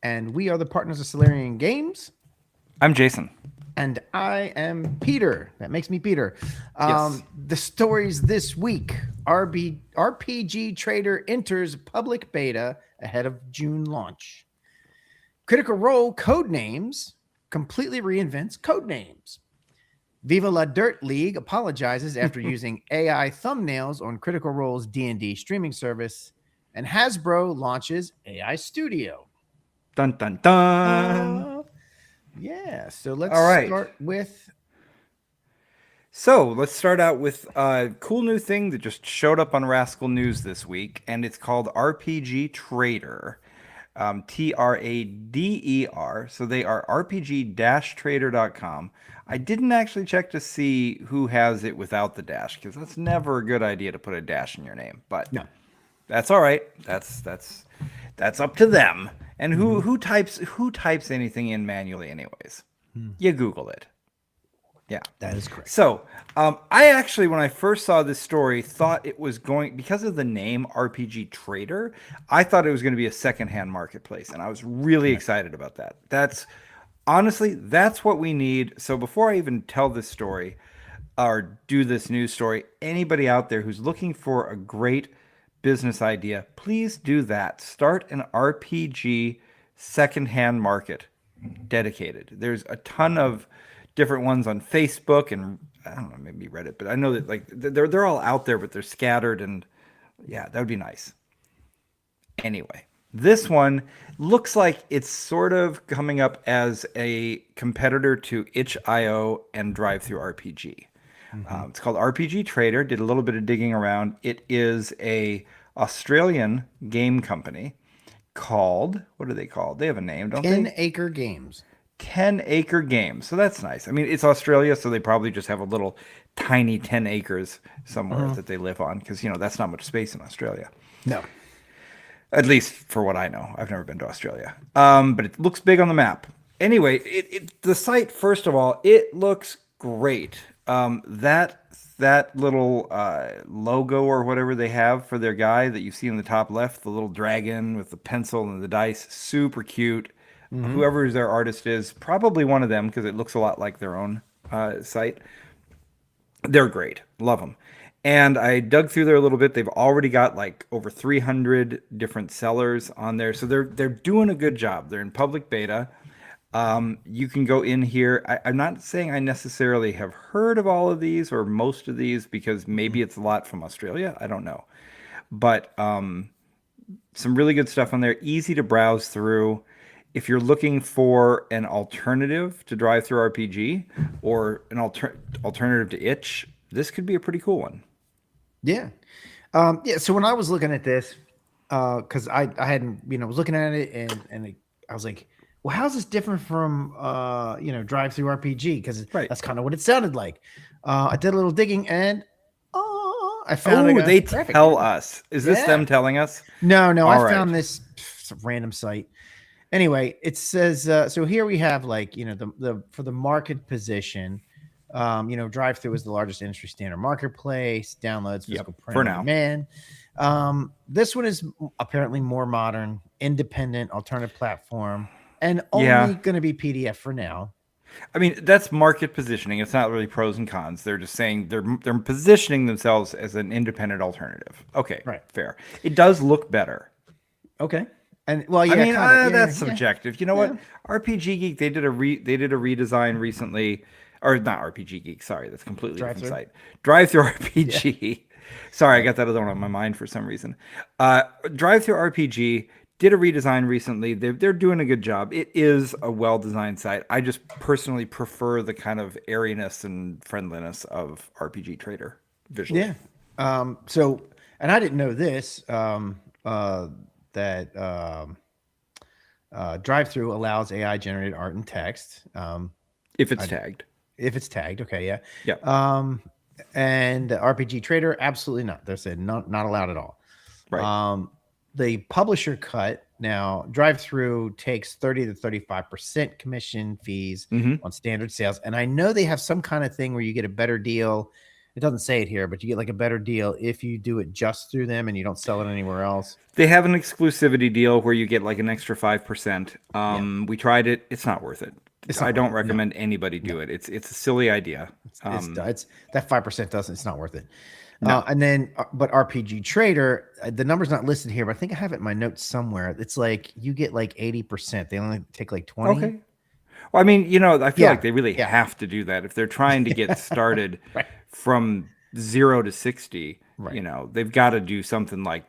and we are the partners of Solarian Games. I'm Jason. And I am Peter. That makes me Peter. Yes. The stories this week: RPG Trader enters public beta ahead of June launch. Critical Role Codenames completely reinvents codenames. Viva La Dirt League apologizes after using AI thumbnails on Critical Role's D&D streaming service, and Hasbro launches AI Studio. Dun dun dun. Uh, yeah, so let's All right. start with So let's start out with a cool new thing that just showed up on Rascal News this week, and it's called RPG Trader. Trader. So they are rpg-trader.com. I didn't actually check to see who has it without the dash because that's never a good idea to put a dash in your name. But no. that's all right. That's up to them. And who types anything in manually anyways? You Google it. Yeah. That is correct. So, I actually, when I first saw this story, thought it was going, because of the name RPG Trader, I thought it was going to be a secondhand marketplace. And I was really excited about that. Honestly, that's what we need. So, before I even tell this story or do this news story, anybody out there who's looking for a great business idea, please do that. Start an RPG secondhand market dedicated. There's a ton of different ones on Facebook and I don't know, maybe Reddit, but I know that like they're all out there, but they're scattered, and yeah, that would be nice. Anyway, this one looks like it's sort of coming up as a competitor to itch.io and DriveThru RPG. It's called RPG Trader. Did a little bit of digging around. It is a Australian game company called, what are they called? They have a name, don't 10 they? Acre Games. 10 Acre Games. So that's nice. I mean, it's Australia, so they probably just have a little tiny 10 acres somewhere that they live on because, that's not much space in Australia. No. At least for what I know. I've never been to Australia. But it looks big on the map. Anyway, the site, first of all, it looks great. That little logo or whatever they have for their guy that you see in the top left, the little dragon with the pencil and the dice, super cute. Whoever their artist is, probably one of them because it looks a lot like their own site. They're great. Love them. And I dug through there a little bit. They've already got like over 300 different sellers on there. So they're doing a good job. They're in public beta. You can go in here. I'm not saying I necessarily have heard of all of these or most of these because maybe it's a lot from Australia. I don't know. But some really good stuff on there. Easy to browse through. If you're looking for an alternative to DriveThru RPG or an alternative to Itch, this could be a pretty cool one. Yeah. Yeah. So when I was looking at this, because I hadn't, was looking at it and I was like, well, how's this different from, DriveThru RPG? Because Right. that's kind of what it sounded like. I did a little digging and I found Oh, a they graphic. tell us. Is this them telling us? No, All I right. found this random site. Anyway, it says so here we have like the for the market position. DriveThru is the largest industry standard marketplace. Downloads, physical print for on now. demand. This one is apparently more modern, independent, alternative platform, and only going to be PDF for now. I mean, that's market positioning. It's not really pros and cons. They're just saying they're positioning themselves as an independent alternative. Okay, Right. fair. It does look better. Okay. And well, yeah, I mean, that's yeah. subjective. You know what? RPG Geek they did a redesign recently, or not RPG Geek. Sorry, that's a completely different site. DriveThru RPG. Yeah. Sorry, I got that other one on my mind for some reason. DriveThru RPG did a redesign recently. They're doing a good job. It is a well-designed site. I just personally prefer the kind of airiness and friendliness of RPG Trader visually. Yeah. So, and I didn't know this. That DriveThru allows AI generated art and text. If it's tagged. If it's tagged, okay, yeah. Yeah. And RPG Trader, absolutely not. They're saying not allowed at all. Right. The publisher cut now, DriveThru takes 30 to 35% commission fees on standard sales, and I know they have some kind of thing where you get a better deal It doesn't say it here, but you get like a better deal if you do it just through them and you don't sell it anywhere else. They have an exclusivity deal where you get like an extra 5%. Yeah, We tried it. It's not worth it. it's I not worth don't it. No, recommend anybody do it. It's a silly idea. it's that 5% doesn't. It's not worth it. No. And then, but RPG Trader, the number's not listed here, but I think I have it in my notes somewhere. It's like you get like 80%. They only take like 20. Okay. Well, I mean, I feel Yeah, like they really yeah. have to do that if they're trying to get started Right. from 0 to 60. Right. They've got to do something like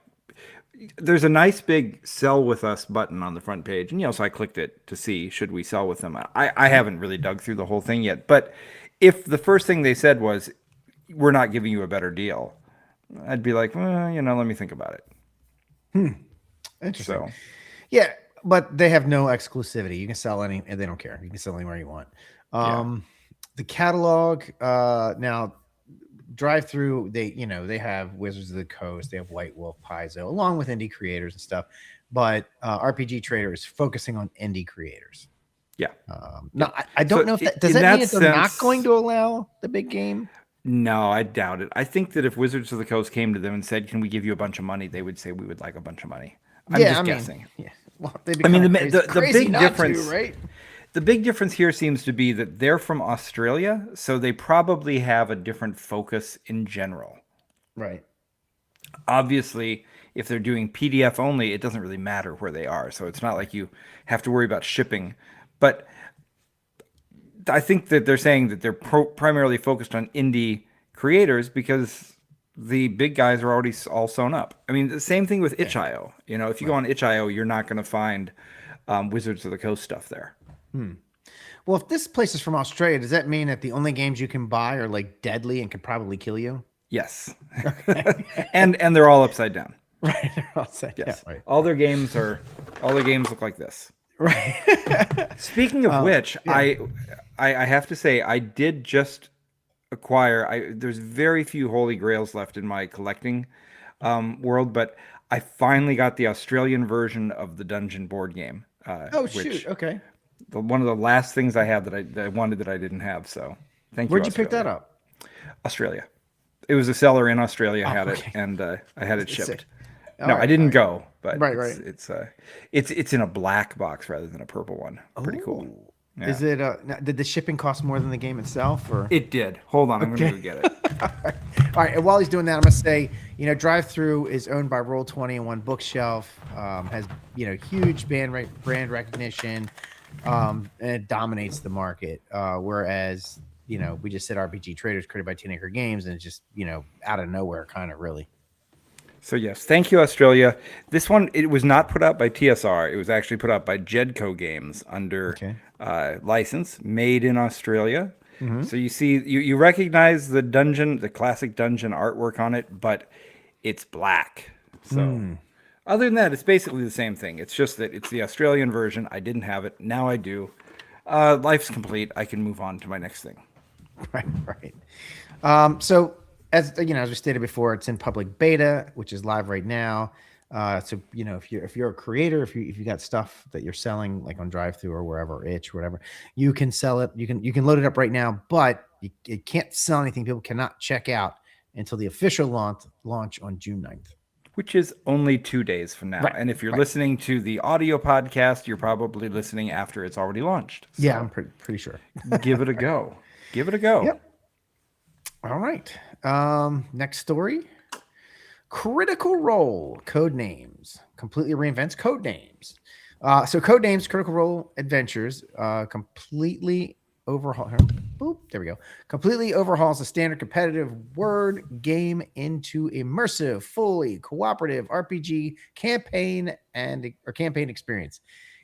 there's a nice big sell with us button on the front page. And, so I clicked it to see, should we sell with them? I haven't really dug through the whole thing yet. But if the first thing they said was, we're not giving you a better deal, I'd be like, well, let me think about it. Interesting. So, Yeah, but they have no exclusivity. You can sell any, and they don't care. You can sell anywhere you want. The catalog, now drive through, they have Wizards of the Coast, they have White Wolf, Paizo, along with indie creators and stuff. But RPG Trader is focusing on indie creators. yeah. No, I don't So know if that in does that that mean that they're not sense- going to allow the big game. No, I doubt it. I think that if Wizards of the Coast came to them and said, "Can we give you a bunch of money?" they would say, "We would like a bunch of money." I'm just guessing. Yeah. Well, they'd be I mean, kinda the crazy big not to, difference, right? the big difference here seems to be that they're from Australia, so they probably have a different focus in general. Right. Obviously, if they're doing PDF only, it doesn't really matter where they are, so it's not like you have to worry about shipping. But I think that they're saying that they're primarily focused on indie creators because the big guys are already all sewn up. I mean, the same thing with itch.io. If you go on itch.io, you're not going to find Wizards of the Coast stuff there. Well, if this place is from Australia, does that mean that the only games you can buy are like deadly and can probably kill you? Yes, and they're all upside down. Right. I'll say, Yes, yeah, right. all their games look like this. Right. Speaking of which, I have to say I did just acquire. There's very few Holy Grails left in my collecting world, but I finally got the Australian version of the Dungeon board game. Oh shoot. Okay. One of the last things I had that I wanted that I didn't have. So thank you. Where'd you pick that Australia. up? Australia. It was a seller in Australia had okay. it, and I had it shipped. Sick. No, All right, I didn't all go, but Right, it's in a black box rather than a purple one. Pretty cool. Ooh. Yeah. Is it? Now, did the shipping cost more than the game itself, or? It did. Hold on, I'm going to go get it. All right. And while he's doing that, I'm gonna say, Drive Through is owned by Roll20 and One Bookshelf. Has huge brand recognition, and it dominates the market. Whereas we just said RPG Traders created by 10 Acre Games, and it's just out of nowhere, kind of really. So yes, thank you, Australia. This one, it was not put out by TSR. It was actually put out by Jedco Games under Okay. license, made in Australia. So you see, you recognize the classic dungeon artwork on it, but it's black. So other than that, it's basically the same thing. It's just that it's the Australian version. I didn't have it. Now I do. Life's complete. I can move on to my next thing. Right. So as we stated before, it's in public beta, which is live right now. So if you're a creator, if you got stuff that you're selling like on Drive Through or wherever, itch, whatever, you can sell it. You can load it up right now, but you can't sell anything. People cannot check out until the official launch on June 9th. Which is only 2 days from now. Right, And if you're listening to the audio podcast, you're probably listening after it's already launched. So Yeah, I'm pretty sure. give it a go. Give it a go. Yep. All right. Next story. Critical Role Codenames completely reinvents Codenames. So Codenames Critical Role Adventures completely overhaul. Boop, there we go. Completely overhauls the standard competitive word game into immersive, fully cooperative RPG campaign campaign experience.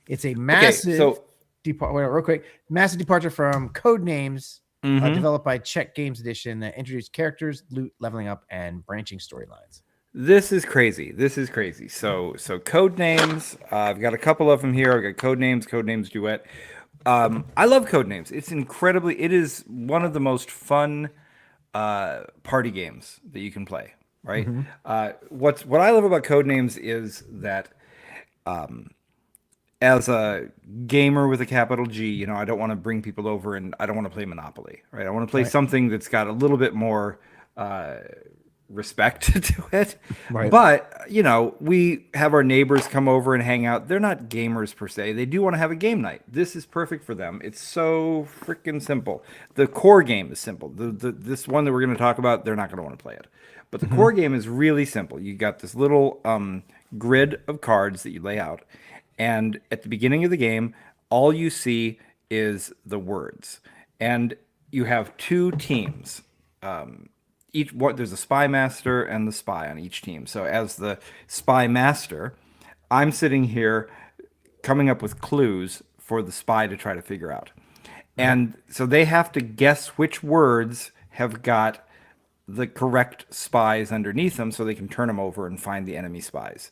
It's a massive real quick, massive departure from Codenames. Developed by Czech Games Edition that introduced characters, loot, leveling up, and branching storylines. This is crazy. So Codenames. I've got a couple of them here. I've got Codenames Duet. I love Codenames. It is one of the most fun party games that you can play. Right. What I love about Codenames is that as a gamer with a capital G, I don't want to bring people over and I don't want to play Monopoly, right? I want to play something that's got a little bit more uh, respect to it. Right. But, you know, we have our neighbors come over and hang out. They're not gamers per se. They do want to have a game night. This is perfect for them. It's so freaking simple. The core game is simple. This one that we're going to talk about, they're not going to want to play it. But the core game is really simple. You got this little grid of cards that you lay out. And at the beginning of the game, all you see is the words. And you have two teams. Each what there's a spy master and the spy on each team. So as the spy master, I'm sitting here coming up with clues for the spy to try to figure out. And so they have to guess which words have got the correct spies underneath them so they can turn them over and find the enemy spies.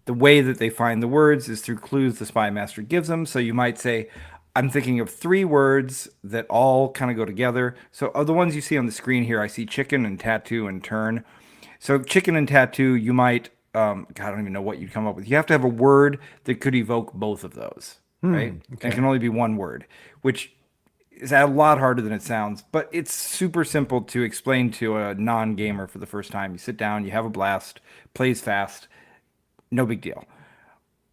The way that they find the words is through clues the spy master gives them. So you might say, I'm thinking of three words that all kind of go together. So of the ones you see on the screen here, I see chicken and tattoo and turn. So chicken and tattoo, you might, God, I don't even know what you'd come up with. You have to have a word that could evoke both of those, right? Okay. And it can only be one word, which is a lot harder than it sounds, but it's super simple to explain to a non-gamer for the first time. You sit down, you have a blast, plays fast, no big deal.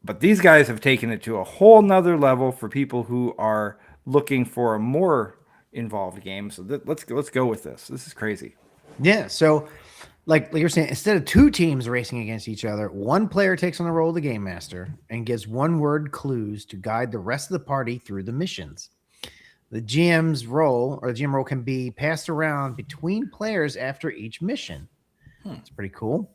But these guys have taken it to a whole nother level for people who are looking for a more involved game. So let's go with this. This is crazy. Yeah. So, like you're saying, instead of two teams racing against each other, one player takes on the role of the game master and gives one word clues to guide the rest of the party through the missions. The GM's role or the GM role can be passed around between players after each mission. It's pretty cool.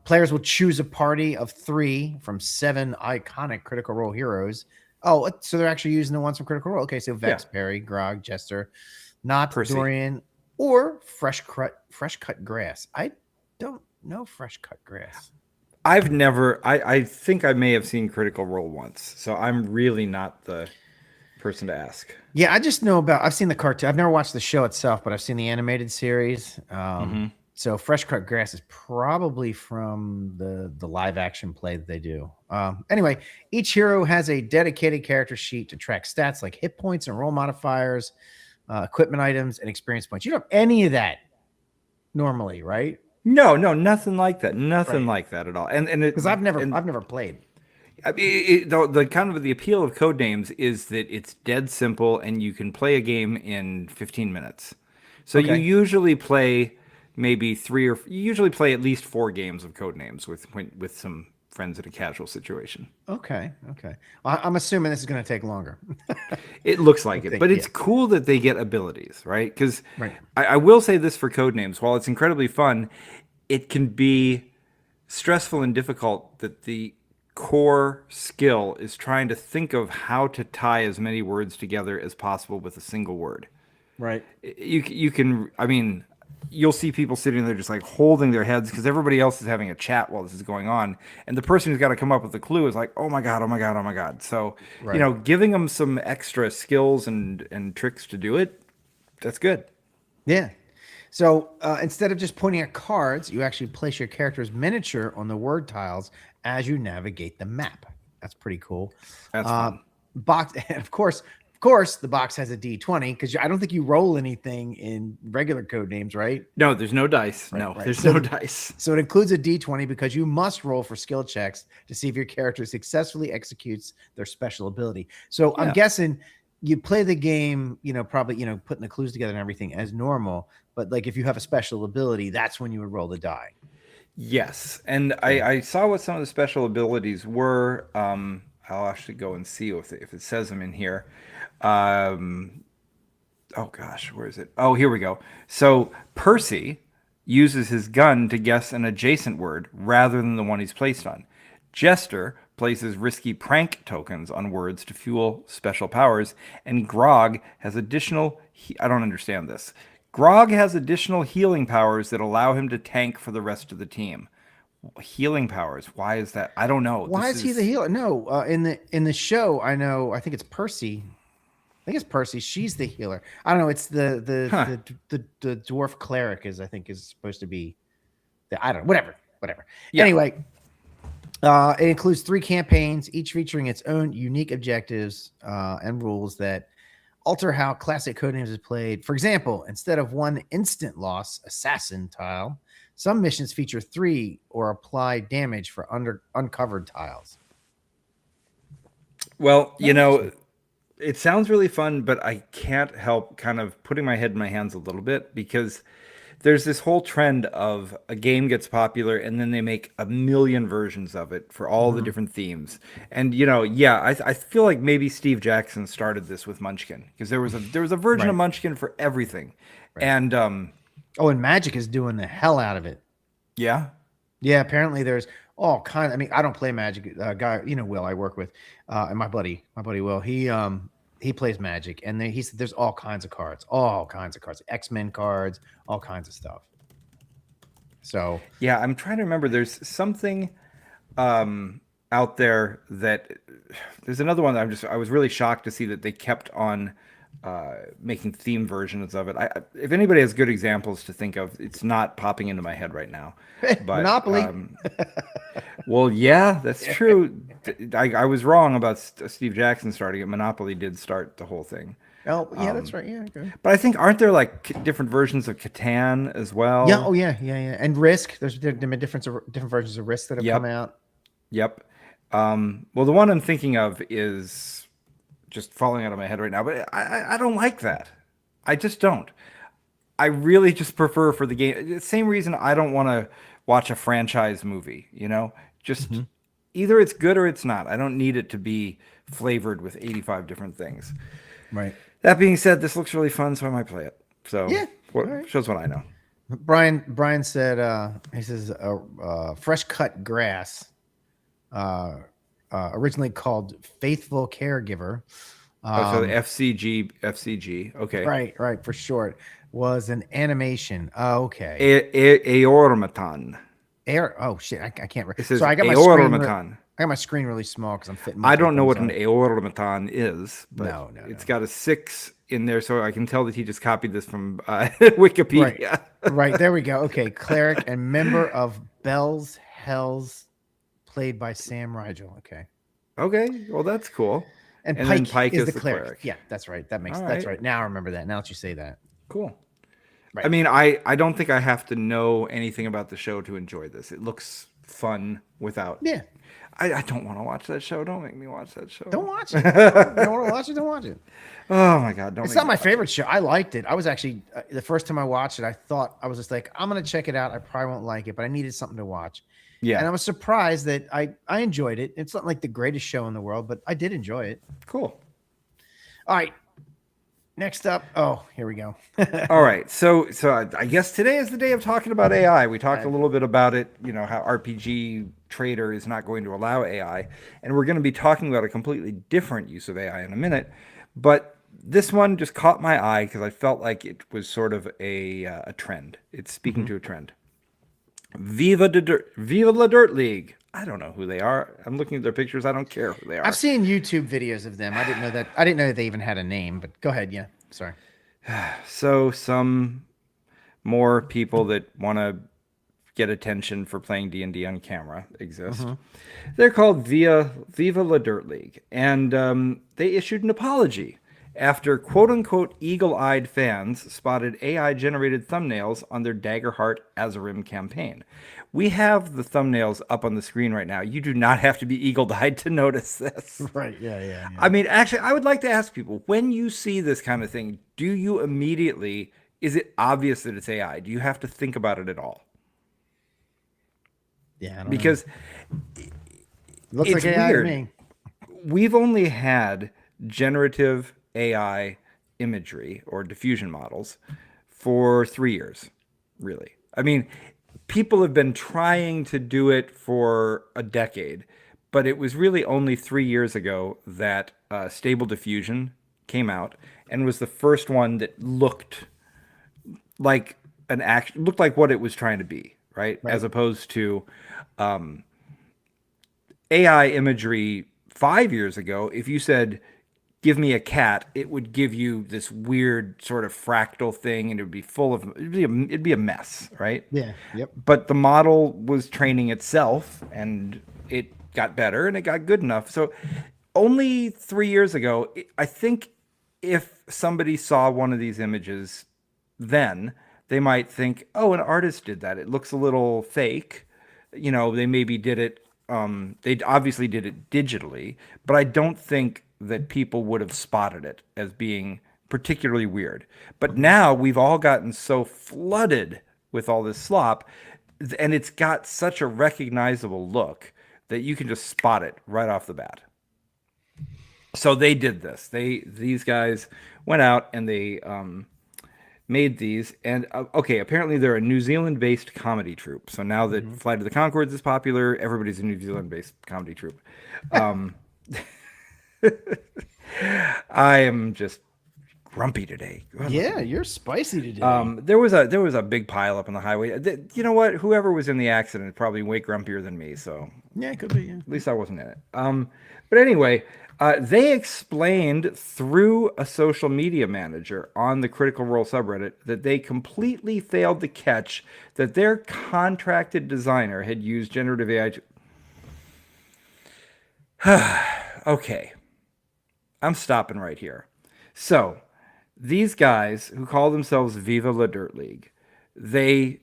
Players will choose a party of 3 from 7 iconic Critical Role heroes. Oh, so they're actually using the ones from Critical Role. Okay, so Vex, Perry, Grog, Jester, not Percy. Dorian, or fresh cut grass. I don't know fresh cut grass. I've never. I think I may have seen Critical Role once, so I'm really not the person to ask. Yeah, I just know about. I've seen the cartoon. I've never watched the show itself, but I've seen the animated series. So fresh cut grass is probably from the live action play that they do. Anyway, each hero has a dedicated character sheet to track stats like hit points and roll modifiers, equipment items, and experience points. You don't have any of that normally, right? No, nothing like that. Nothing like that at all. And Because I've never played. I mean, the kind of the appeal of Codenames is that it's dead simple and you can play a game in 15 minutes. So you usually play maybe you usually play at least 4 games of Codenames with some friends in a casual situation. Okay. I'm assuming this is going to take longer. It looks like it, but it's cool that they get abilities, right? Because Right. I will say this for Codenames, while it's incredibly fun, it can be stressful and difficult that the core skill is trying to think of how to tie as many words together as possible with a single word. Right. You can, I mean, you'll see people sitting there just like holding their heads because everybody else is having a chat while this is going on, and the person who's got to come up with the clue is like, oh my god. So you know, giving them some extra skills and tricks to do it, that's good. Yeah. So instead of just pointing at cards, you actually place your character's miniature on the word tiles as you navigate the map. That's pretty cool. That's fun. Box, and of course, the box has a D20 because I don't think you roll anything in regular Codenames, right? No, there's no dice. There's no dice. So it includes a D20 because you must roll for skill checks to see if your character successfully executes their special ability. So I'm guessing you play the game, probably, putting the clues together and everything as normal. But like if you have a special ability, that's when you would roll the die. Yes. And I saw what some of the special abilities were. I'll actually go and see if it says them in here. Oh gosh, where is it? Oh, here we go. So Percy uses his gun to guess an adjacent word rather than the one he's placed on. Jester places risky prank tokens on words to fuel special powers, and Grog has additional I don't understand this. Grog has additional healing powers that allow him to tank for the rest of the team. Healing powers. Why is that? I don't know. Why is he the healer? No, in the show, I think it's Percy. I think it's Percy. She's the healer. I don't know. It's the dwarf cleric is supposed to be. I don't know. Whatever. Yeah. Anyway, it includes 3 campaigns, each featuring its own unique objectives and rules that Alter how classic Codenames is played. For example, instead of one instant loss assassin tile, some missions feature 3 or apply damage for uncovered tiles. Well, Interesting. it sounds really fun, but I can't help kind of putting my head in my hands a little bit because there's this whole trend of a game gets popular and then they make a million versions of it for all the Mhm. different themes. And yeah, I feel like maybe Steve Jackson started this with Munchkin because there was a version of Right. Munchkin for everything. Right. And Oh, and Magic is doing the hell out of it. yeah. Yeah, apparently there's all kind. I mean, I don't play Magic. Guy, Will I work with, and my buddy Will. He plays Magic, and he said there's all kinds of cards, X-Men cards, all kinds of stuff. So Yeah, I'm trying to remember. There's something out there that there's another one that I was really shocked to see that they kept on making theme versions of it. If anybody has good examples to think of, it's not popping into my head right now. But Monopoly. well, yeah, that's true. I was wrong about Steve Jackson starting it. Monopoly did start the whole thing. Oh, yeah, that's right. Yeah, okay. But I think aren't there like different versions of Catan as Yeah. well? Oh, yeah, yeah, yeah. And Risk. There's different versions of Risk that have come Yep. out. Yep. Well, the one I'm thinking of is just falling out of my head right now, but I don't like that. I just don't. I really just prefer for the game. The same reason I don't want to watch a franchise movie, Just Hmm. either it's good or it's not. I don't need it to be flavored with 85 different things. Right. That being said, this looks really fun, so I might play it. So, Yeah. what All right. shows what I know. Brian said he says fresh cut grass, originally called Faithful Caregiver. Oh, so the Um, FCG. Okay. right, for short, was an animation. Oh, okay. Aormaton. Oh shit, I can't. It So says I got my screen. Aormaton. I got my screen really small because I'm fitting I don't know microphones what on an it. aormaton is, but No, no, it's no. got a 6 in there, so I can tell that he just copied this from Right, Wikipedia. right. There we go. Okay, cleric and member of Bell's Hells, played by Sam Rigel. Okay. Okay, well that's cool. And And then Pike Pike is is the the cleric. cleric. Yeah, that's right. All That's right, right. Now I remember that. Now that you say that. cool. I Right. mean, I don't think I have to know anything about the show to enjoy this. It looks fun without. Yeah. I don't want to watch that show. Don't make me watch that Don't show. watch it. You don't want to watch it? Don't watch it. Oh my God, don't It's make not me my watch it. favorite show. I liked it. I was actually the first time I watched it, I thought I was just like, I'm gonna check it out. I probably won't like it, but I needed something to watch. And Yeah, I was surprised that I enjoyed it. It's not like the greatest show in the world, but I did enjoy it. cool. All right. Next up. Oh, here we go. All right, so I guess today is the day of talking about AI. We talked a little bit about it, how RPG Trader is not going to allow AI, and we're going to be talking about a completely different use of AI in a minute. But this one just caught my eye because I felt like it was sort of a trend. It's speaking Mhm. to a trend. Viva la Dirt League. I don't know who they are. I'm looking at their pictures. I don't care who they I've are. seen YouTube videos of them. I didn't know that. I didn't know that they even had a name. But go ahead. Yeah. Sorry. So some more people that want to get attention for playing D&D on camera exist. Mhm. They're called Viva La Dirt League, and they issued an apology after quote-unquote eagle-eyed fans spotted AI-generated thumbnails on their Daggerheart Azarim campaign. We have the thumbnails up on the screen right now. You do not have to be eagle-eyed to notice this. Right. Yeah. Yeah. I mean, actually, I would like to ask people, when you see this kind of thing, do you immediately, is it obvious that it's AI? Do you have to think about it at all? Yeah. I don't know. Because Looks it's like AI weird. to me. We've only had generative AI imagery or diffusion models for 3 years, really. I mean, people have been trying to do it for a decade, but it was really only 3 years ago that Stable Diffusion came out and was the first one that looked like looked like what it was trying to be, right? Right. As opposed to AI imagery 5 years ago, if you said, give me a cat, it would give you this weird sort of fractal thing and it would be full of, it'd be a mess, right? Yeah. Yep. But the model was training itself and it got better and it got good enough. So only 3 years ago, I think if somebody saw one of these images, then they might think, oh, an artist did that. It looks a little fake. You know, they maybe did it, they obviously did it digitally, but I don't think that people would have spotted it as being particularly weird. But now we've all gotten so flooded with all this slop, and it's got such a recognizable look that you can just spot it right off the bat. So they did this. These guys went out and they made these. And okay, apparently they're a New Zealand-based comedy troupe. So now that Flight of the Conchords is popular, everybody's a New Zealand-based comedy troupe. I am just grumpy today. Yeah, you're spicy today. There was a big pile up on the highway. You know what? Whoever was in the accident probably way grumpier than me. So yeah, it could be. Yeah. at least I wasn't in it. But anyway, they explained through a social media manager on the Critical Role subreddit that they completely failed to catch that their contracted designer had used generative AI to... Okay. I'm stopping right here. So, these guys who call themselves Viva La Dirt League, they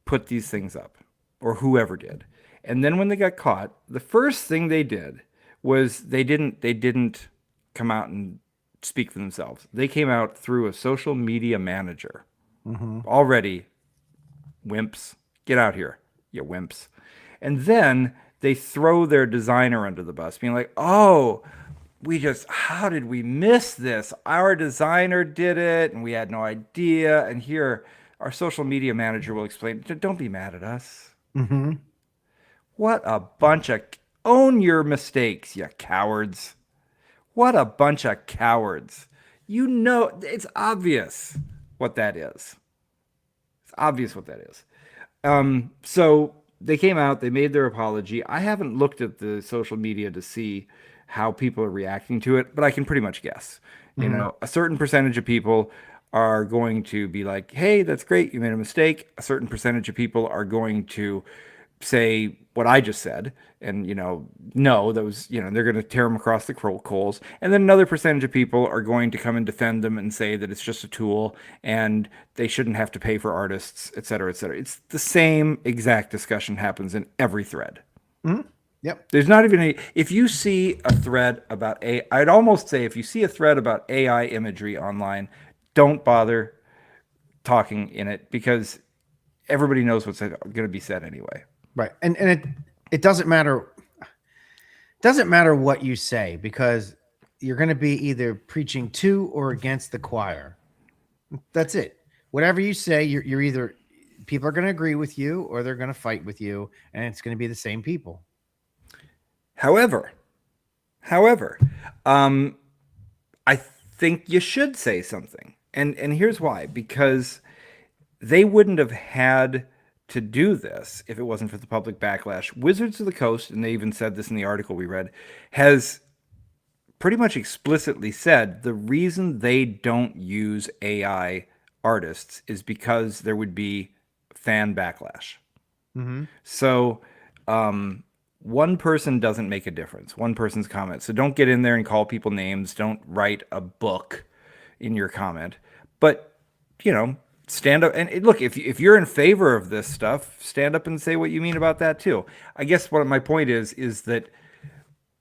put these things up, or whoever did. And then when they got caught, the first thing they did was they didn't come out and speak for themselves. They came out through a social media manager. Already, wimps, get out here, you wimps. And then they throw their designer under the bus, being like, oh, how did we miss this? Our designer did it and we had no idea. And here, our social media manager will explain, don't be mad at us. What a bunch of, own your mistakes, you cowards. What a bunch of cowards. You know, it's obvious what that is. It's obvious what that is. So they came out, they made their apology. I haven't looked at the social media to see how people are reacting to it, but I can pretty much guess. You know, a certain percentage of people are going to be like, hey, that's great, you made a mistake. A certain percentage of people are going to say what I just said, and no, those, they're going to tear them across the coals. And then another percentage of people are going to come and defend them and say that it's just a tool and they shouldn't have to pay for artists, et cetera, et cetera. It's the same exact discussion happens in every thread. Yep. There's not even if you see a thread about I'd almost say if you see a thread about AI imagery online, don't bother talking in it because everybody knows what's going to be said anyway. Right. And it doesn't matter. Doesn't matter what you say because you're going to be either preaching to or against the choir. That's it. Whatever you say, you're either people are going to agree with you or they're going to fight with you, and it's going to be the same people. However, I think you should say something. And here's why. Because they wouldn't have had to do this if it wasn't for the public backlash. Wizards of the Coast, and they even said this in the article we read, has pretty much explicitly said the reason they don't use AI artists is because there would be fan backlash. So, one person doesn't make a difference. One person's comment. So don't get in there and call people names. Don't write a book in your comment. But, stand up and look, if you're in favor of this stuff, stand up and say what you mean about that too. I guess what my point is that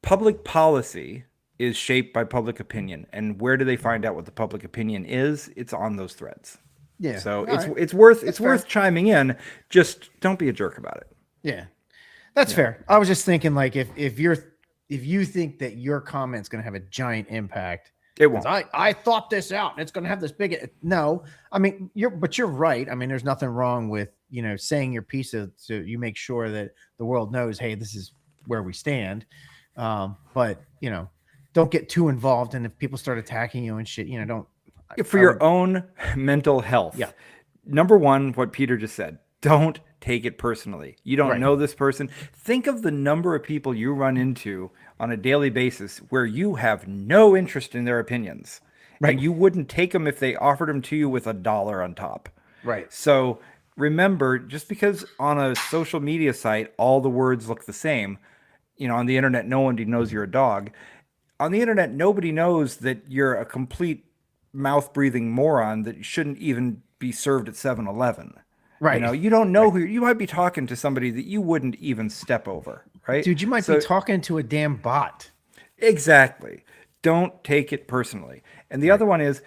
public policy is shaped by public opinion. And where do they find out what the public opinion is? It's on those threads. Yeah. So it's worth chiming in. Just don't be a jerk about it. Yeah. That's fair. I was just thinking, like, if you think that your comment's going to have a giant impact, it won't. I thought this out, and it's going to have this big. No, I mean you're right. I mean, there's nothing wrong with saying your piece so you make sure that the world knows, hey, this is where we stand. But don't get too involved, and if people start attacking you and shit, don't. For your own mental health. Yeah. Number one, what Peter just said. Don't take it personally. You don't know this person. Think of the number of people you run into on a daily basis where you have no interest in their opinions. Right. And you wouldn't take them if they offered them to you with $1 on top. Right. So remember, just because on a social media site, all the words look the same, on the internet, no one knows you're a dog. on the internet, nobody knows that you're a complete mouth breathing moron that shouldn't even be served at 7-Eleven. You know, Right. you don't know Right. who you might be talking to somebody that you wouldn't even step over, right? Dude, you might be So talking to a damn bot. exactly. Don't take it personally. And the Right. other one is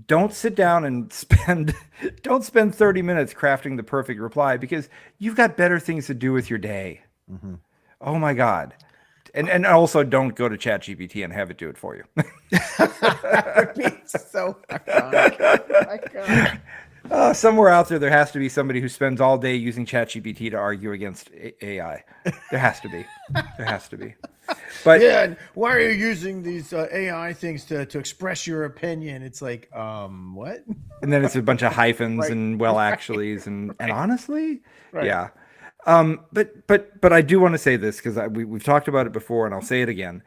don't sit down and spend don't spend 30 minutes crafting the perfect reply because you've got better things to do with your day. Mhm. Oh my God. And also don't go to ChatGPT and have it do it for you. That would be so iconic. Oh my God. Somewhere out there has to be somebody who spends all day using ChatGPT to argue against AI. There has to be. There has to be. But Yeah, and why are you using these AI things to express your opinion? It's like, what? and then it's a bunch of hyphens Right. and well actuallys and honestly, Right. yeah. But I do want to say this because we've talked about it before and I'll say it again.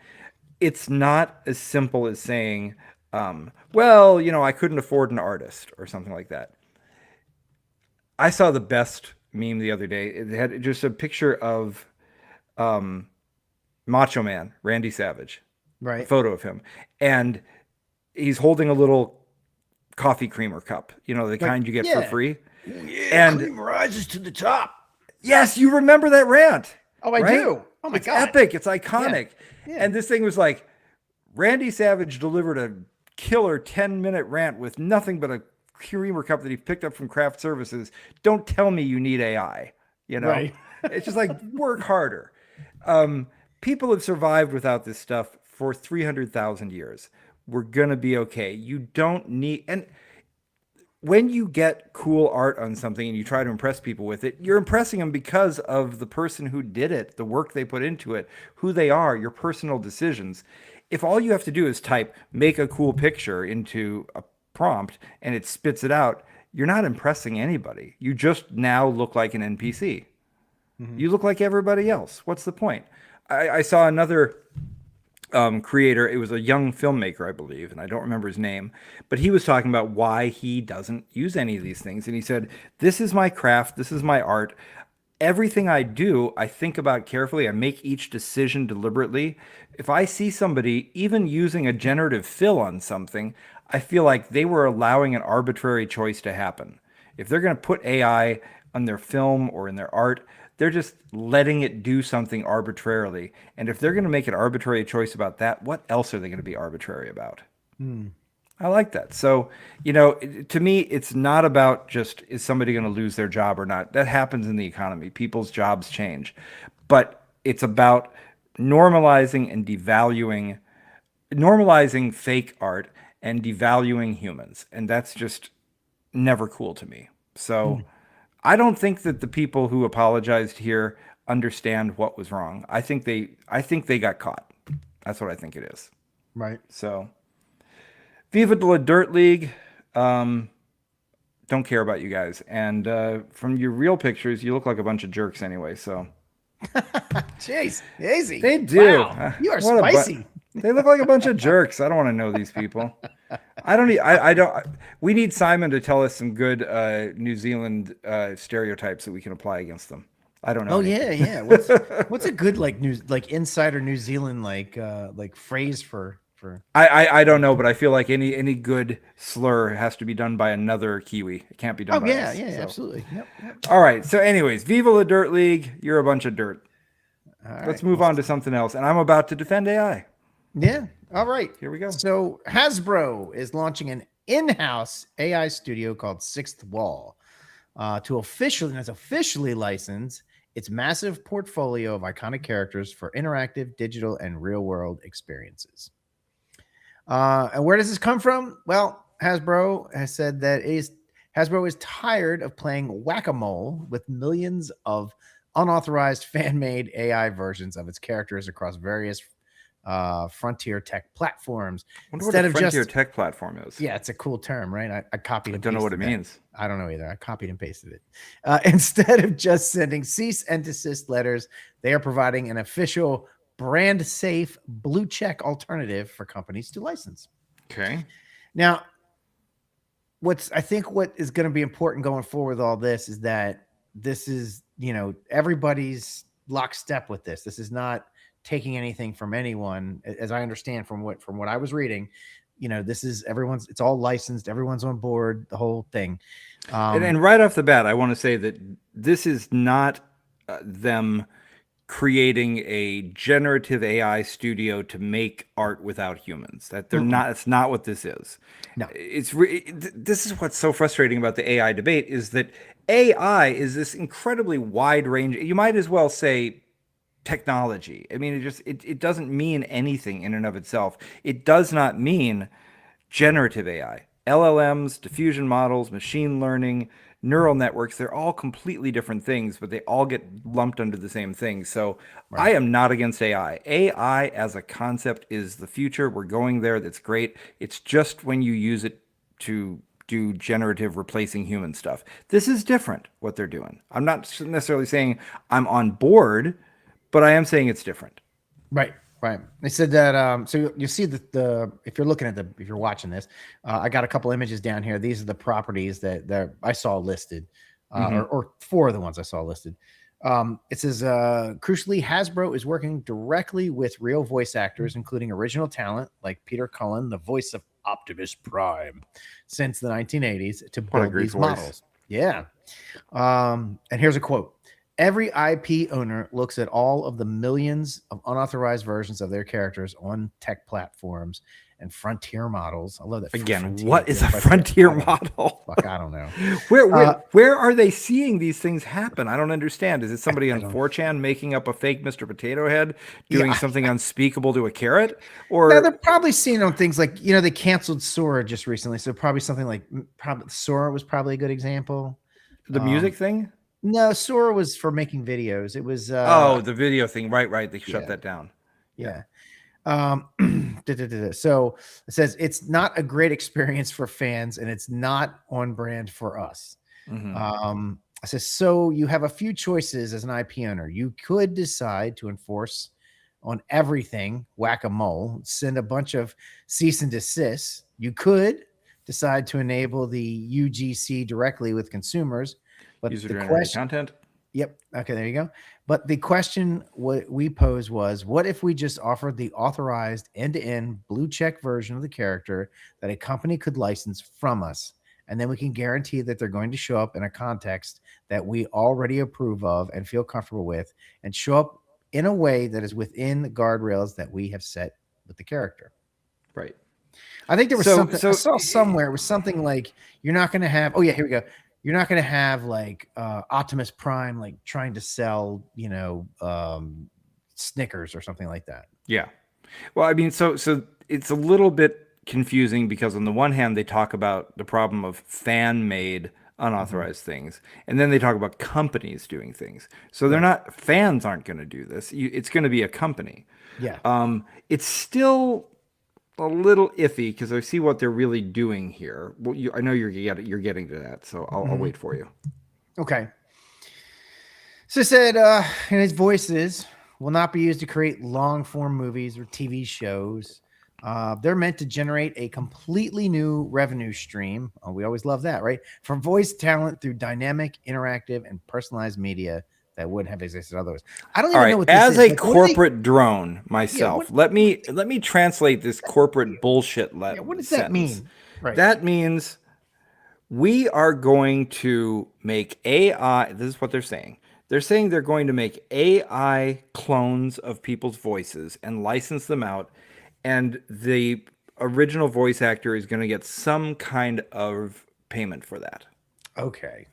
It's not as simple as saying, well, you know, I couldn't afford an artist or something like that. I saw the best meme the other day. It had just a picture of um, Macho Man, Randy Savage, a Right. photo of him, and he's holding a little coffee creamer cup, you know, the Like, kind you get for yeah. free. Yeah, And cream rises to the top. yes, you remember that rant. Oh, I right? do. Oh my It's God. epic. It's iconic. Yeah. And this thing was like Randy Savage delivered a killer 10-minute rant with nothing but a creamer cup that he picked up from craft services. Don't tell me you need AI. You know, Right. it's just like work harder. People have survived without this stuff for 300,000 years. We're going to be okay. You don't need, and when you get cool art on something and you try to impress people with it, you're impressing them because of the person who did it, the work they put into it, who they are, your personal decisions. If all you have to do is type make a cool picture into a prompt and it spits it out, you're not impressing anybody. You just now look like an NPC. Mhm. You look like everybody else. What's the point? I saw another creator. It was a young filmmaker, I believe, and I don't remember his name, but he was talking about why he doesn't use any of these things. And he said, this is my craft. This is my art. Everything I do, I think about carefully. I make each decision deliberately. If I see somebody even using a generative fill on something, I feel like they were allowing an arbitrary choice to happen. If they're going to put AI on their film or in their art, they're just letting it do something arbitrarily. And if they're going to make an arbitrary choice about that, what else are they going to be arbitrary about? Hmm. I like that. So, you know, to me, it's not about just is somebody going to lose their job or not. That happens in the economy. People's jobs change. But it's about normalizing and devaluing, normalizing fake art and devaluing humans. And that's just never cool to me. So, I don't think that the people who apologized here understand what was wrong. I think they got caught. That's what I think it is. Right. So, Viva la Dirt League. Um, don't care about you guys. And from your real pictures, you look like a bunch of jerks anyway. So Jeez. Easy. they do. Wow. You are What a spicy. they look like a bunch of jerks. I don't want to know these people. I don't. I don't. We need Simon to tell us some good New Zealand stereotypes that we can apply against them. I don't know. Oh any. yeah, yeah. What's a good like insider New Zealand like phrase for I don't know, but I feel like any good slur has to be done by another Kiwi. It can't be done Oh by yeah, us. yeah, So. absolutely. Yep, yep. All right. So, anyways, Viva la Dirt League. You're a bunch of dirt. All Let's right. move on to something else. And I'm about to defend AI. Yeah. All right. Here we go. So Hasbro is launching an in-house AI studio called Sixth Wall to officially license its massive portfolio of iconic characters for interactive, digital, and real-world experiences. And where does this come from? Well, Hasbro has said that Hasbro is tired of playing whack-a-mole with millions of unauthorized fan-made AI versions of its characters across various frontier tech platforms. I wonder Instead what a of frontier just tech platform is. yeah, it's a cool term, right? I copied I and don't know what it pasted that. means. I don't know either. I copied and pasted it. Instead of just sending cease and desist letters, they are providing an official brand safe blue check alternative for companies to license. Okay. Now, I think what is going to be important going forward with all this is that this is, everybody's lockstep with this. This is not taking anything from anyone, as I understand from what I was reading. This is it's all licensed, everyone's on board, the whole thing. And right off the bat, I want to say that this is not them creating a generative AI studio to make art without humans. That they're not. It's not what this is. No. This is what's so frustrating about the AI debate is that AI is this incredibly wide range. You might as well say technology. I mean, it doesn't mean anything in and of itself. It does not mean generative AI. LLMs, diffusion models, machine learning, neural networks, they're all completely different things, but they all get lumped under the same thing. So I am not against AI. AI as a concept is the future. We're going there. That's great. It's just when you use it to do generative replacing human stuff. This is different what they're doing. I'm not necessarily saying I'm on board, but I am saying it's different. Right. They said that. So you see the if you're looking at if you're watching this, I got a couple images down here. These are the properties that I saw listed, or 4 of the ones I saw listed. It says, crucially, Hasbro is working directly with real voice actors, including original talent like Peter Cullen, the voice of Optimus Prime, since the 1980s to build these models. Yeah. And here's a quote. Every IP owner looks at all of the millions of unauthorized versions of their characters on tech platforms and frontier models. I love that. Again, what is a frontier model? Fuck, I don't know. Where are they seeing these things happen? I don't understand. Is it somebody on 4chan making up a fake Mr. Potato Head doing something unspeakable to a carrot? Or no, they're probably seeing on things like, they canceled Sora just recently. So probably something like Sora was probably a good example. The music thing? No, Sora was for making videos. It was the video thing. Right. They shut that down. Yeah. So it says it's not a great experience for fans and it's not on brand for us. It says, so you have a few choices as an IP owner. You could decide to enforce on everything whack-a-mole, send a bunch of cease and desist. You could decide to enable the UGC directly with consumers. But the question, content. Yep. Okay, there you go. But the question what we posed was, what if we just offered the authorized end-to-end blue check version of the character that a company could license from us? And then we can guarantee that they're going to show up in a context that we already approve of and feel comfortable with, and show up in a way that is within the guardrails that we have set with the character. Right. I think there was something I saw somewhere. It was something like, you're not going to have, oh yeah, here we go. You're not going to have like Optimus Prime like trying to sell, Snickers or something like that. Yeah. Well, I mean, so it's a little bit confusing because on the one hand, they talk about the problem of fan-made unauthorized things, and then they talk about companies doing things. So they're not, fans aren't going to do this. It's going to be a company. Yeah. It's still a little iffy because I see what they're really doing here. Well, I know you're getting to that, so I'll wait for you. Okay. So it said, and his voices will not be used to create long-form movies or TV shows. They're meant to generate a completely new revenue stream. Oh, we always love that, right? From voice talent through dynamic, interactive, and personalized media that wouldn't have existed otherwise. I don't even know what this is. As a like, corporate drone myself, let me translate this corporate bullshit. What does that mean? Right. That means we are going to make AI. This is what they're saying. They're saying they're going to make AI clones of people's voices and license them out, and the original voice actor is going to get some kind of payment for that. Okay.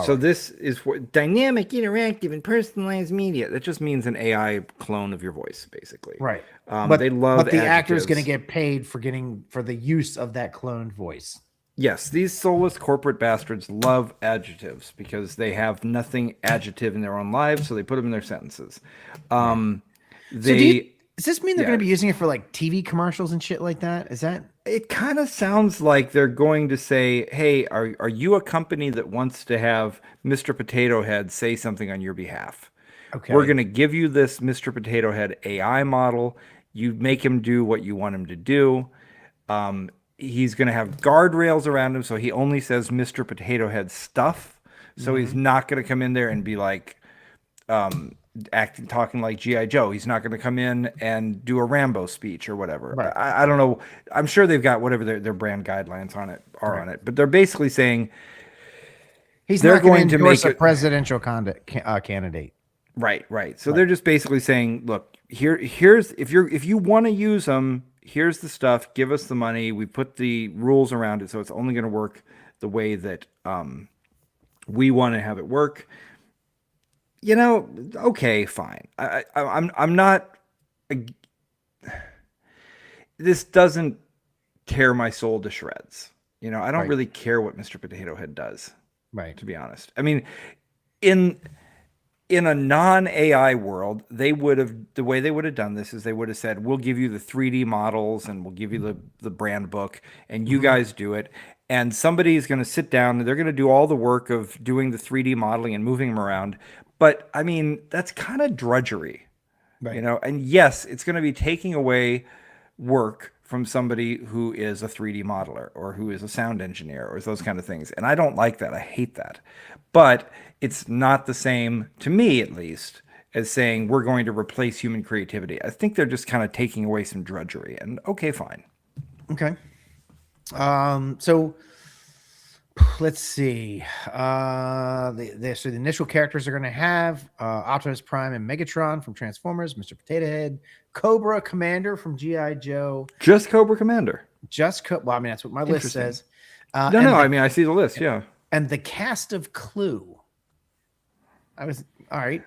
So this is what dynamic, interactive, and personalized media. That just means an AI clone of your voice, basically. Right. But they love. But the actor is going to get paid for the use of that cloned voice. Yes, these soulless corporate bastards love adjectives because they have nothing adjective in their own lives, so they put them in their sentences. Does this mean they're going to be using it for like TV commercials and shit like that? Is that? It kind of sounds like they're going to say, hey, are you a company that wants to have Mr. Potato Head say something on your behalf? Okay. We're going to give you this Mr. Potato Head AI model. You make him do what you want him to do. He's going to have guardrails around him, so he only says Mr. Potato Head stuff. So he's not going to come in there and be like, acting, talking like GI Joe. He's not going to come in and do a Rambo speech or whatever. Right. I don't know. I'm sure they've got whatever their brand guidelines on it, but they're basically saying He's they're not going going to to make endorse a it presidential candidate. right. So Right. they're just basically saying, look, here's if you want to use them, here's the stuff. Give us the money. We put the rules around it, so it's only going to work the way that we want to have it work. Okay, fine. I'm not. This doesn't tear my soul to shreds. I don't Right. really care what Mr. Potato Head does, Right. to be honest. I mean, in a non-AI world, the way they would have done this is they would have said, we'll give you the 3D models and we'll give you the brand book and you guys do it. And somebody's going to sit down and they're going to do all the work of doing the 3D modeling and moving them around. But I mean, that's kind of drudgery, Right. and yes, it's going to be taking away work from somebody who is a 3D modeler or who is a sound engineer or those kind of things. And I don't like that. I hate that. But it's not the same, to me at least, as saying we're going to replace human creativity. I think they're just kind of taking away some drudgery. And okay, fine. Okay. So let's see. So the initial characters are going to have Optimus Prime and Megatron from Transformers, Mr. Potato Head, Cobra Commander from GI Joe. Just Cobra Commander. Well, I mean that's what my list Interesting. says. No, I mean I see the list. Yeah. And the cast of Clue. I was all right.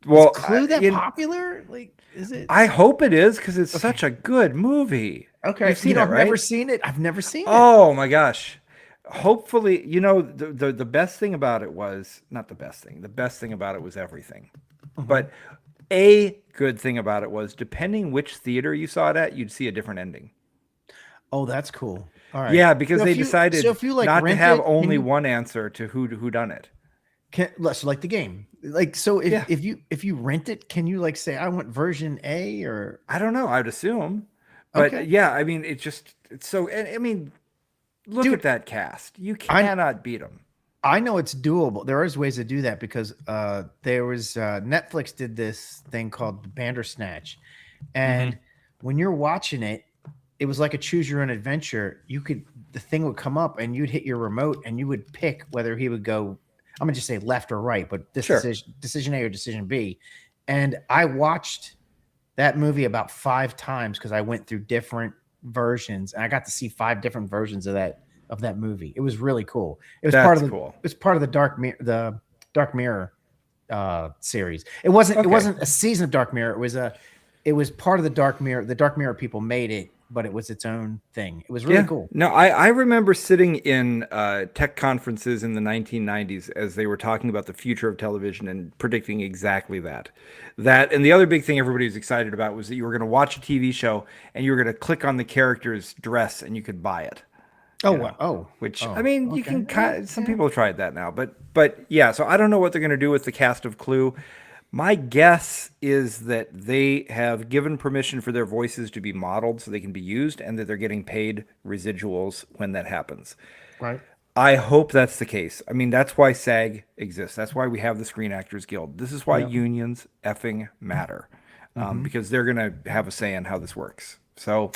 Well, Is Clue that popular? Like, is it? I hope it is because it's such a good movie. Okay, You've seen it, I've right? never seen it. I've never seen it. Oh my gosh. Hopefully, the best thing about it was not the best thing. The best thing about it was everything. But a good thing about it was depending which theater you saw it at, you'd see a different ending. Oh, that's cool. All right. Yeah, because So they if you- decided so if you, like, not to rent have it, can only you- one answer to who done it. So like the game. Like, so if, Yeah. if you rent it, can you like say I want version A or I don't know. I'd assume, but Okay. yeah, I mean, it's so. And I mean, look Dude, at that cast. You cannot beat them. I know it's doable. There is ways to do that because there was Netflix did this thing called Bandersnatch, and when you're watching it, it was like a choose your own adventure. The thing would come up and you'd hit your remote and you would pick whether he would go. I'm gonna just say left or right, but this Sure. decision A or decision B. And I watched that movie about 5 times because I went through different versions and I got to see 5 different versions of that movie. It was really cool. It was part of That's the cool. it was part of the Dark Mirror series. It wasn't a season of Dark Mirror. It was part of the Dark Mirror. The Dark Mirror people made it, but it was its own thing. It was really cool. No, I remember sitting in tech conferences in the 1990s as they were talking about the future of television and predicting exactly that. And the other big thing everybody was excited about was that you were going to watch a TV show and you were going to click on the character's dress and you could buy it. I mean, you can some people have tried that now, but yeah, so I don't know what they're going to do with the cast of Clue. My guess is that they have given permission for their voices to be modeled so they can be used and that they're getting paid residuals when that happens. Right. I hope that's the case. I mean, that's why SAG exists. That's why we have the Screen Actors Guild. This is why unions effing matter, because they're going to have a say in how this works. So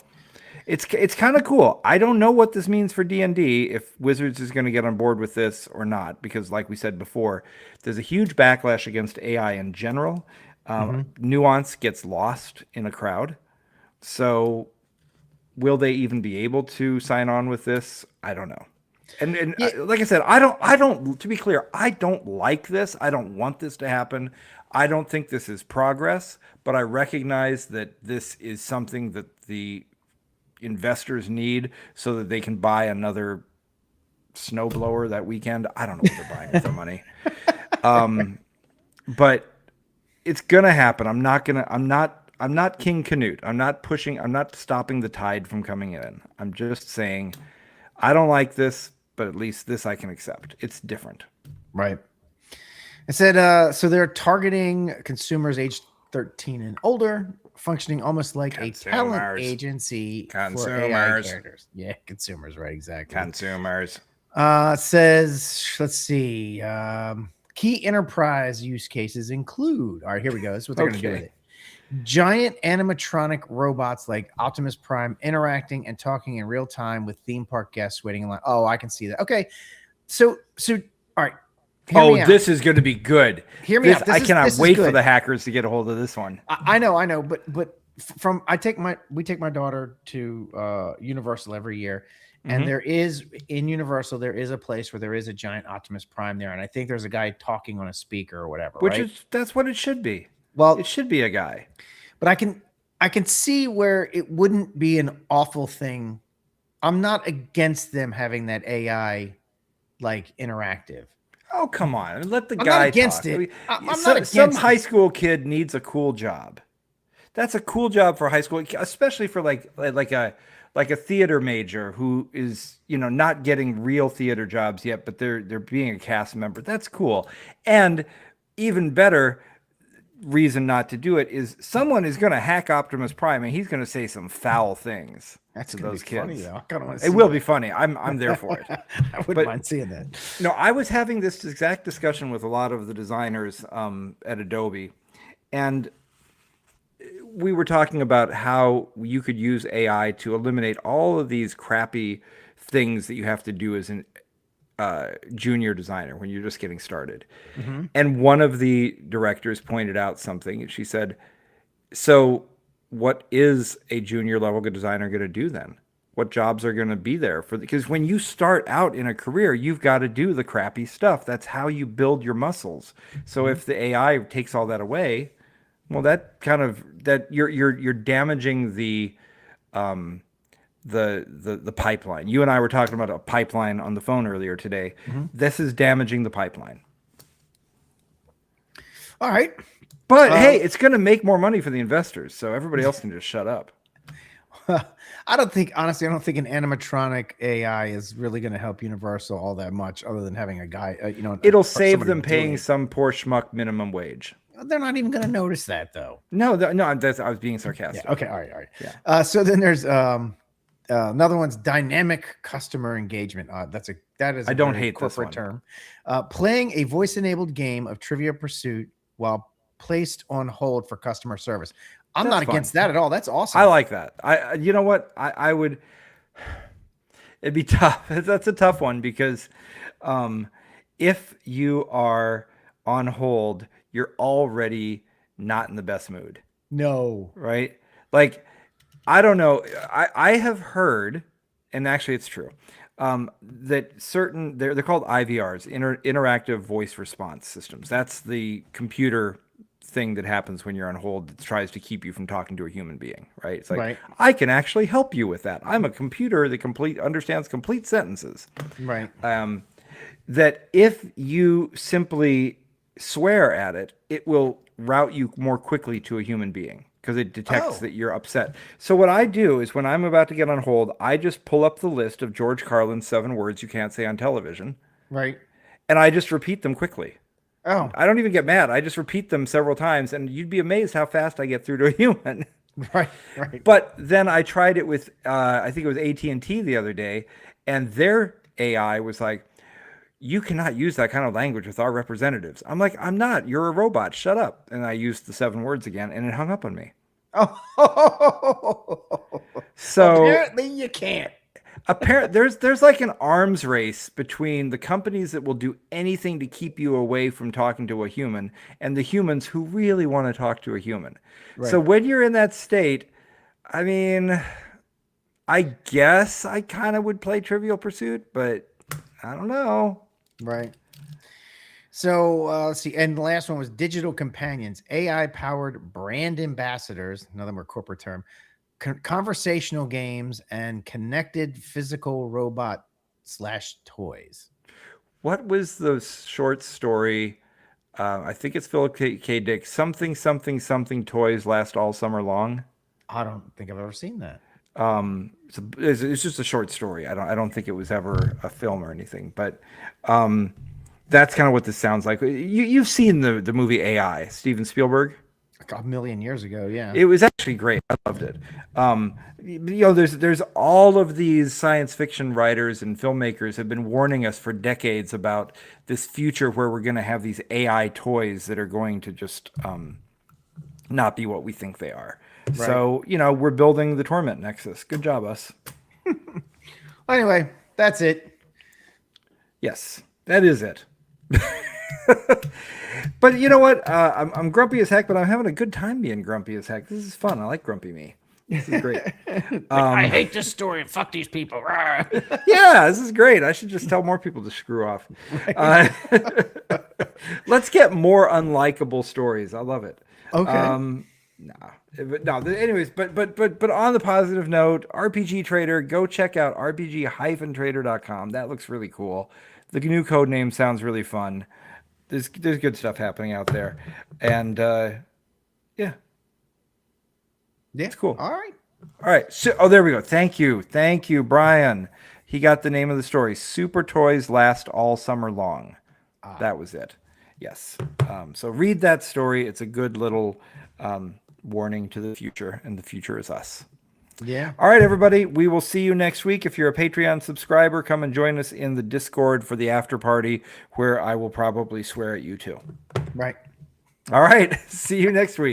it's kind of cool. I don't know what this means for D&D, if Wizards is going to get on board with this or not, because like we said before, there's a huge backlash against AI in general. Nuance gets lost in a crowd. So will they even be able to sign on with this? I don't know. And like I said, I don't, to be clear, I don't like this. I don't want this to happen. I don't think this is progress, but I recognize that this is something that the investors need so that they can buy another snowblower that weekend. I don't know what they're buying with their money. But it's gonna happen. I'm not King Canute. I'm not stopping the tide from coming in. I'm just saying I don't like this, but at least this I can accept. It's different. Right. It said so they're targeting consumers aged 13 and older, functioning almost like a talent agency for AI characters. Yeah, consumers, right? Exactly. Consumers. Says, let's see. Key enterprise use cases include, all right, here we go. This is what they're going to do with Okay. it. Giant animatronic robots like Optimus Prime interacting and talking in real time with theme park guests waiting in line. Oh, I can see that. Okay. So, all right. Oh, this is going to be good. Hear me out. I cannot this is wait for good. the hackers to get a hold of this one. I know, but we take my daughter to Universal every year, and there is in Universal there is a place where there is a giant Optimus Prime there, and I think there's a guy talking on a speaker or whatever. Which right? is that's what it should be. Well, it should be a guy. But I can see where it wouldn't be an awful thing. I'm not against them having that AI like interactive. Oh, come on. Let the I'm guy not against talk. it. I'm not against some it. high school kid needs a cool job. That's a cool job for high school, especially for like a theater major who is, not getting real theater jobs yet, but they're being a cast member. That's cool. And even better reason not to do it is someone is going to hack Optimus Prime and he's going to say some foul things. That's to gonna those be kids. funny though. I kinda wanna see It will that. be funny. I'm there for it. I wouldn't mind seeing that. No, I was having this exact discussion with a lot of the designers at Adobe, and we were talking about how you could use AI to eliminate all of these crappy things that you have to do as an junior designer when you're just getting started. And one of the directors pointed out something. She said, "So, what is a junior level designer going to do then? What jobs are going to be there for? Because when you start out in a career, you've got to do the crappy stuff. That's how you build your muscles. So if the AI takes all that away, well, you're damaging the pipeline. You and I were talking about a pipeline on the phone earlier today. This is damaging the pipeline. All right. But hey, it's going to make more money for the investors, so everybody else can just shut up. I don't think an animatronic AI is really going to help Universal all that much, other than having a guy. It'll save somebody them paying doing it. some poor schmuck minimum wage. They're not even going to notice that, though. No, I was being sarcastic. Yeah. Okay. All right. Yeah. So then there's another one's dynamic customer engagement. That is. I don't very hate this corporate one. term. Playing a voice-enabled game of Trivia Pursuit while placed on hold for customer service. I'm That's not fun. against that at all. That's awesome. I like that. You know what? I would. It'd be tough. That's a tough one because if you are on hold, you're already not in the best mood, No. right? Like, I don't know. I have heard, and actually it's true, that certain they're called IVRs, interactive voice response systems. That's the computer thing that happens when you're on hold that tries to keep you from talking to a human being, right? It's like, Right. I can actually help you with that. I'm a computer that understands complete sentences. Right. That if you simply swear at it, it will route you more quickly to a human being because it detects that you're upset. So what I do is when I'm about to get on hold, I just pull up the list of George Carlin's 7 words you can't say on television, Right. and I just repeat them quickly. Oh. I don't even get mad. I just repeat them several times, and you'd be amazed how fast I get through to a human. Right. Right. But then I tried it with, I think it was AT&T the other day, and their AI was like, "You cannot use that kind of language with our representatives." I'm like, "I'm not. You're a robot. Shut up." And I used the 7 words again, and it hung up on me. Oh. So Apparently you can't. there's like an arms race between the companies that will do anything to keep you away from talking to a human and the humans who really want to talk to a human. Right. So when you're in that state, I mean, I guess I kind of would play Trivial Pursuit, but I don't know. Right. So let's see. And the last one was digital companions, AI powered brand ambassadors, another more corporate term, conversational games, and connected physical robot / toys. What was the short story? I think it's Philip K. Dick. Something toys last all summer long. I don't think I've ever seen that. It's just a short story. I don't think it was ever a film or anything. But that's kind of what this sounds like. You've seen the movie AI, Steven Spielberg. like a million years ago. Yeah. It was actually great. I loved it. There's all of these science fiction writers and filmmakers have been warning us for decades about this future where we're going to have these AI toys that are going to just not be what we think they are. Right. So, we're building the Torment Nexus. Good job, us. Anyway, that's it. Yes, that is it. But you know what? I'm grumpy as heck, but I'm having a good time being grumpy as heck. This is fun. I like grumpy me. This is great. I hate this story and fuck these people. Yeah, this is great. I should just tell more people to screw off. Let's get more unlikable stories. I love it. Okay. Anyways, but on the positive note, RPG Trader, go check out rpg-trader.com. That looks really cool. The new code name sounds really fun. There's good stuff happening out there, and yeah, it's cool. All right. So, there we go. Thank you, Brian. He got the name of the story. Super Toys Last All Summer Long. That was it. Yes. So read that story. It's a good little warning to the future, and the future is us. Yeah. All right, everybody. We will see you next week. If you're a Patreon subscriber, come and join us in the Discord for the after party, where I will probably swear at you too. Right. All right. See you next week.